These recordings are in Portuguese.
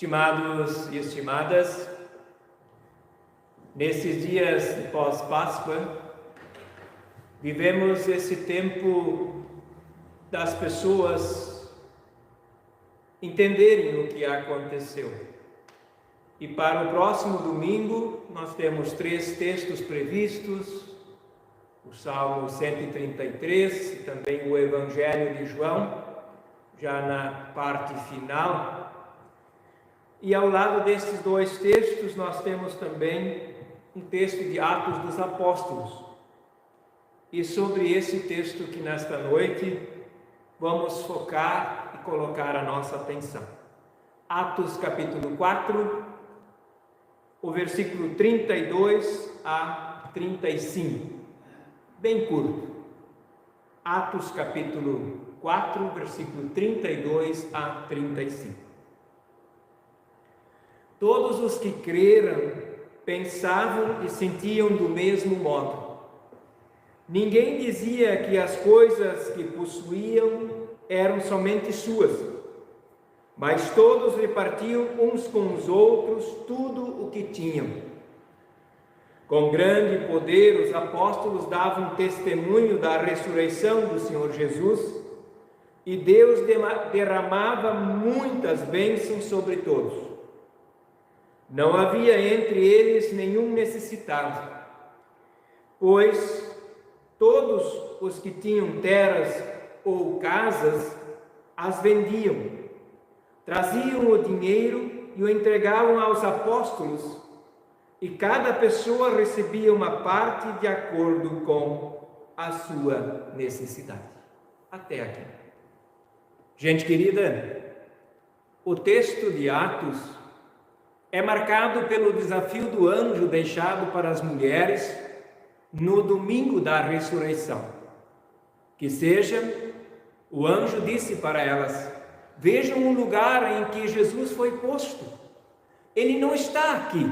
Estimados e estimadas, nesses dias de pós-Páscoa, vivemos esse tempo das pessoas entenderem o que aconteceu. E para o próximo domingo, nós temos 3 textos previstos, o Salmo 133 e também o Evangelho de João, já na parte final. E ao lado desses 2 textos, nós temos também um texto de Atos dos Apóstolos. E sobre esse texto que nesta noite vamos focar e colocar a nossa atenção. Atos capítulo 4, o versículo 32 a 35. Bem curto. Atos capítulo 4, versículo 32 a 35. Todos os que creram pensavam e sentiam do mesmo modo. Ninguém dizia que as coisas que possuíam eram somente suas, mas todos repartiam uns com os outros tudo o que tinham. Com grande poder, os apóstolos davam testemunho da ressurreição do Senhor Jesus, e Deus derramava muitas bênçãos sobre todos. Não havia entre eles nenhum necessitado, pois todos os que tinham terras ou casas as vendiam, traziam o dinheiro e o entregavam aos apóstolos, e cada pessoa recebia uma parte de acordo com a sua necessidade. Até aqui. Gente querida, o texto de Atos é marcado pelo desafio do anjo deixado para as mulheres no domingo da ressurreição. Que seja, o anjo disse para elas: vejam o lugar em que Jesus foi posto. Ele não está aqui,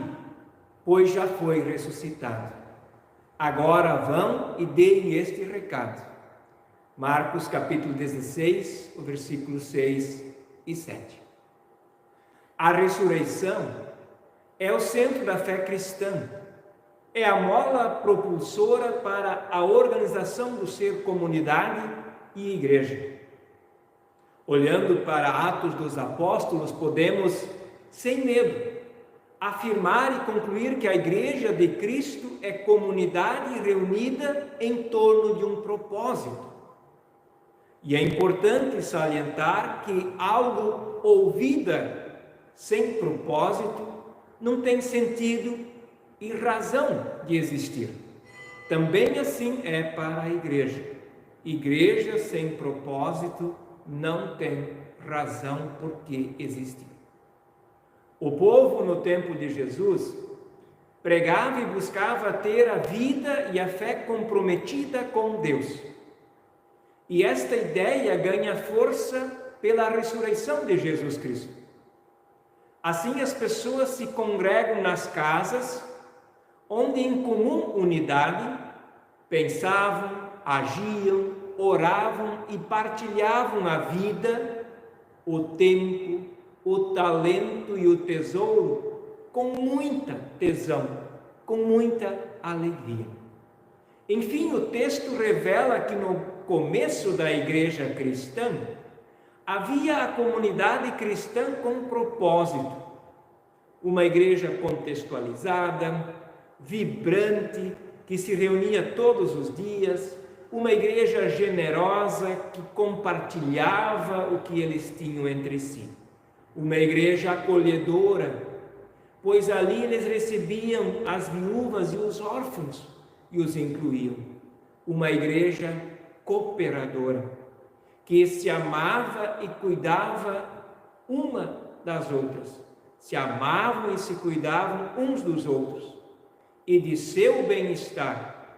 pois já foi ressuscitado. Agora vão e deem este recado. Marcos capítulo 16, o versículo 6 e 7. A ressurreição é o centro da fé cristã, é a mola propulsora para a organização do ser comunidade e igreja. Olhando para Atos dos Apóstolos, podemos, sem medo, afirmar e concluir que a Igreja de Cristo é comunidade reunida em torno de um propósito. E é importante salientar que algo ou vida sem propósito não tem sentido e razão de existir. Também assim é para a igreja. Igreja sem propósito não tem razão por que existir. O povo no tempo de Jesus pregava e buscava ter a vida e a fé comprometida com Deus. E esta ideia ganha força pela ressurreição de Jesus Cristo. Assim as pessoas se congregam nas casas, onde em comum unidade pensavam, agiam, oravam e partilhavam a vida, o tempo, o talento e o tesouro com muita tesão, com muita alegria. Enfim, o texto revela que no começo da igreja cristã havia a comunidade cristã com propósito, uma igreja contextualizada, vibrante, que se reunia todos os dias, uma igreja generosa que compartilhava o que eles tinham entre si, uma igreja acolhedora, pois ali eles recebiam as viúvas e os órfãos e os incluíam, uma igreja cooperadora, que se amava e cuidava uma das outras, se amavam e se cuidavam uns dos outros, e de seu bem-estar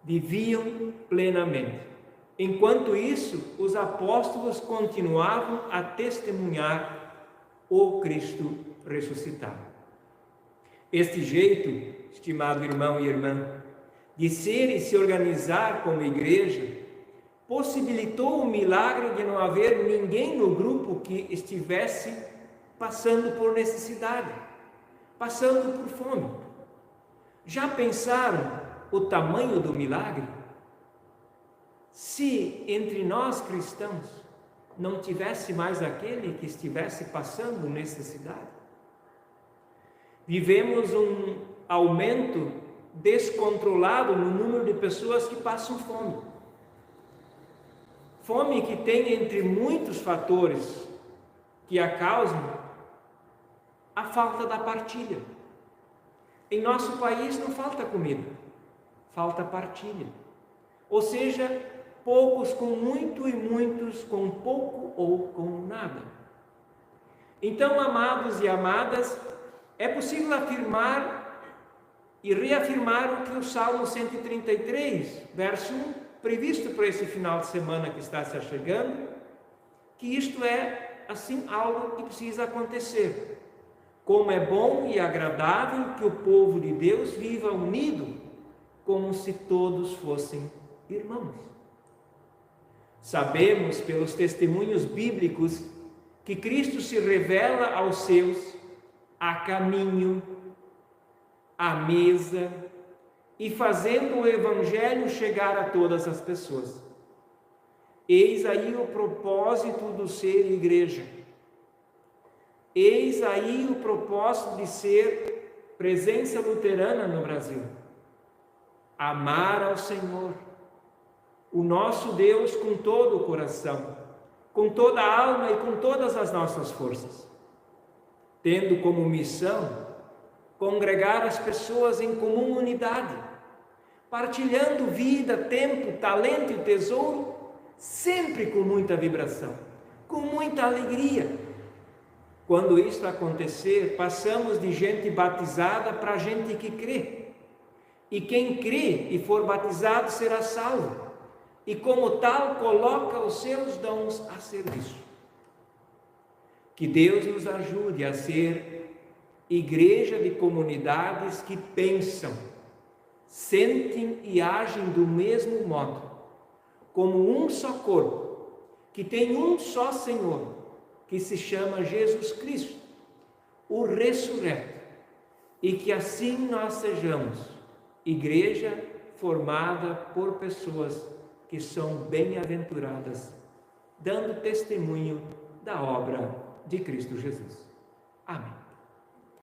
viviam plenamente. Enquanto isso, os apóstolos continuavam a testemunhar o Cristo ressuscitado. Este jeito, estimado irmão e irmã, de ser e se organizar como igreja, possibilitou o milagre de não haver ninguém no grupo que estivesse passando por necessidade, passando por fome. Já pensaram o tamanho do milagre? Se entre nós cristãos não tivesse mais aquele que estivesse passando necessidade. Vivemos um aumento descontrolado no número de pessoas que passam fome. Fome que tem entre muitos fatores que a causam a falta da partilha. Em nosso país não falta comida, falta partilha. Ou seja, poucos com muito e muitos com pouco ou com nada. Então, amados e amadas, é possível afirmar e reafirmar o que o Salmo 133, verso 1, previsto para esse final de semana que está se achegando, que isto é, assim, algo que precisa acontecer. Como é bom e agradável que o povo de Deus viva unido, como se todos fossem irmãos. Sabemos pelos testemunhos bíblicos que Cristo se revela aos seus a caminho, à mesa e fazendo o Evangelho chegar a todas as pessoas. Eis aí o propósito do ser igreja. Eis aí o propósito de ser presença luterana no Brasil. Amar ao Senhor, o nosso Deus, com todo o coração, com toda a alma e com todas as nossas forças, tendo como missão congregar as pessoas em comum unidade, partilhando vida, tempo, talento e tesouro, sempre com muita vibração, com muita alegria. Quando isso acontecer, passamos de gente batizada para gente que crê. E quem crê e for batizado será salvo. E como tal, coloca os seus dons a serviço. Que Deus nos ajude a ser igreja de comunidades que pensam, sentem e agem do mesmo modo, como um só corpo, que tem um só Senhor, que se chama Jesus Cristo, o ressurreto, e que assim nós sejamos igreja formada por pessoas que são bem-aventuradas, dando testemunho da obra de Cristo Jesus. Amém.